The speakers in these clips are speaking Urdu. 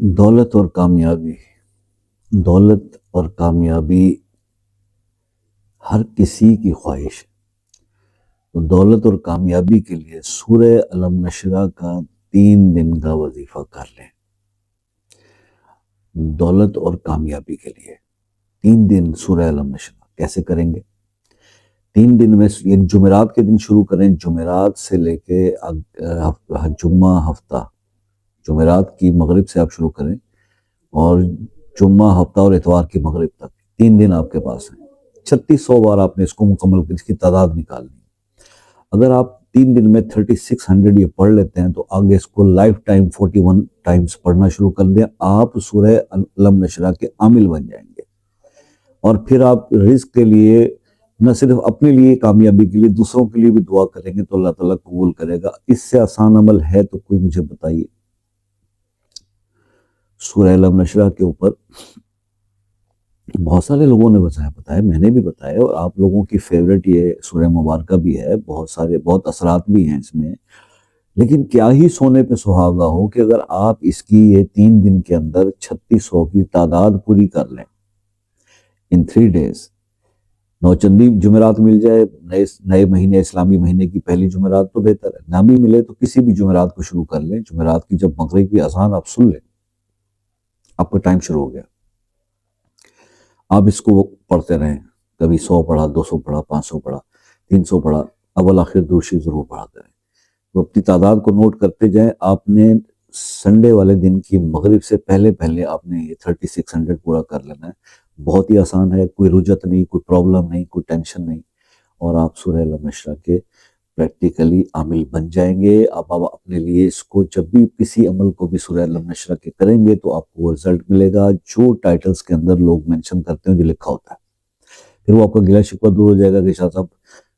دولت اور کامیابی ہر کسی کی خواہش ہے۔ تو دولت اور کامیابی کے لیے سورہ الم نشرہ کا 3 دن کا وظیفہ کر لیں۔ دولت اور کامیابی کے لیے 3 دن سورہ الم نشرہ کیسے کریں گے؟ 3 دن میں یہ جمعرات کے دن شروع کریں، جمعرات سے لے کے جمعہ ہفتہ، جمعرات کی مغرب سے آپ شروع کریں اور جمعہ ہفتہ اور اتوار کی مغرب تک 3 دن آپ کے پاس ہیں۔ 3600 بار آپ نے اس کو مکمل اس کی تعداد نکالنی ہے۔ اگر آپ 3 دن میں 3600 یہ پڑھ لیتے ہیں تو آگے اس کو لائف ٹائم 41 ٹائمز پڑھنا شروع کر دیں، آپ سورہ الم نشرہ کے عامل بن جائیں گے۔ اور پھر آپ رزق کے لیے نہ صرف اپنے لیے کامیابی کے لیے دوسروں کے لیے بھی دعا کریں گے تو اللہ تعالیٰ قبول کرے گا۔ اس سے آسان عمل ہے تو کوئی مجھے بتائیے۔ سورہ الم نشرہ کے اوپر بہت سارے لوگوں نے بتایا، میں نے بھی بتایا، اور آپ لوگوں کی فیوریٹ یہ سورہ مبارکہ بھی ہے، بہت اثرات بھی ہیں اس میں، لیکن کیا ہی سونے پہ سہاگا ہو کہ اگر آپ اس کی یہ 3 دن کے اندر 3600 کی تعداد پوری کر لیں ان 3 days۔ نوچندی جمعرات مل جائے نئے مہینے، اسلامی مہینے کی پہلی جمعرات تو بہتر ہے، نہ بھی ملے تو کسی بھی جمعرات کو شروع کر لیں۔ جمعرات کی جب مغرب کی اذان آپ سن لیں، آپ کا ٹائم شروع ہو گیا، آپ اس کو پڑھتے رہیں، کبھی 100 پڑھا، 200 پڑھا، 500 پڑھا، 300 پڑھا، اول آخر دوشی ضرور پڑھاتے رہیں۔ تو اپنی تعداد کو نوٹ کرتے جائیں۔ آپ نے سنڈے والے دن کی مغرب سے پہلے آپ نے یہ 3600 پورا کر لینا ہے۔ بہت ہی آسان ہے، کوئی رجت نہیں، کوئی پرابلم نہیں، کوئی ٹینشن نہیں، اور آپ سورہ الم نشرہ کے پریکٹیکلی عامل بن جائیں گے۔ آپ اپنے لیے اس کو جب بھی کسی عمل کو بھی سورہ الم نشرہ کے کریں گے تو آپ کو وہ رزلٹ ملے گا جو ٹائٹلز کے اندر لوگ مینشن کرتے ہیں جو لکھا ہوتا ہے۔ پھر وہ آپ کا گلہ شکوہ دور ہو جائے گا کہ شاہ صاحب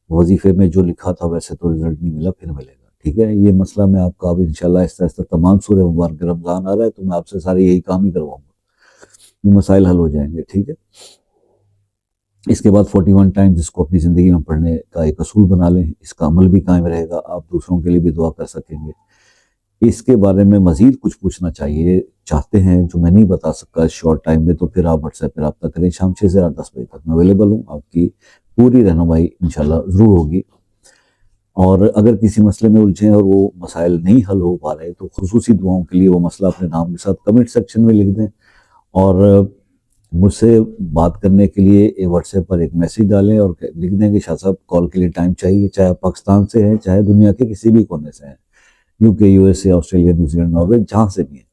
وظیفے میں جو لکھا تھا ویسے تو رزلٹ نہیں ملا، پھر ملے گا۔ ٹھیک ہے، یہ مسئلہ میں آپ کا اب انشاءاللہ آہستہ تمام سورہ مبارک رمضان آ رہا ہے تو میں آپ سے سارے یہی کام ہی کرواؤں گا، یہ مسائل حل ہو جائیں گے۔ ٹھیک ہے، اس کے بعد 41 ٹائمز اس کو اپنی زندگی میں پڑھنے کا ایک اصول بنا لیں، اس کا عمل بھی قائم رہے گا، آپ دوسروں کے لیے بھی دعا کر سکیں گے۔ اس کے بارے میں مزید کچھ پوچھنا چاہتے ہیں جو میں نہیں بتا سکا اس شارٹ ٹائم میں، تو پھر آپ واٹس ایپ پہ رابطہ کریں۔ شام 6 سے رات 10 بجے تک میں اویلیبل ہوں، آپ کی پوری رہنمائی انشاءاللہ ضرور ہوگی۔ اور اگر کسی مسئلے میں الجھیں اور وہ مسائل نہیں حل ہو پا رہے تو خصوصی دعاؤں کے لیے وہ مسئلہ اپنے نام کے ساتھ کمنٹ سیکشن میں لکھ دیں، اور مجھ سے بات کرنے کے لیے واٹس ایپ پر ایک میسیج ڈالیں اور لکھ دیں کہ شاہ صاحب کال کے لیے ٹائم چاہیے، چاہے آپ پاکستان سے ہیں چاہے دنیا کے کسی بھی کونے سے ہیں، UK، USA، Australia, New Zealand, Norway, جہاں سے بھی ہیں،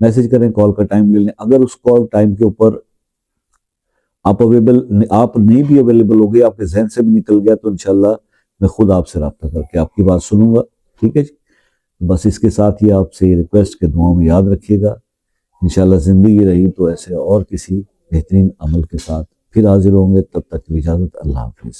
میسیج کریں، کال کا ٹائم لے لیں۔ اگر اس کال ٹائم کے اوپر آپ نہیں بھی اویلیبل ہو گئے، آپ کے ذہن سے بھی نکل گیا، تو انشاءاللہ میں خود آپ سے رابطہ کر کے آپ کی بات سنوں گا۔ ٹھیک ہے جی، بس اس کے ساتھ ہی آپ سے یہ ریکویسٹ کہ دعاؤں میں یاد رکھیے گا۔ انشاءاللہ زندگی رہی تو ایسے اور کسی بہترین عمل کے ساتھ پھر حاضر ہوں گے، تب تک کی اجازت، اللہ حافظ۔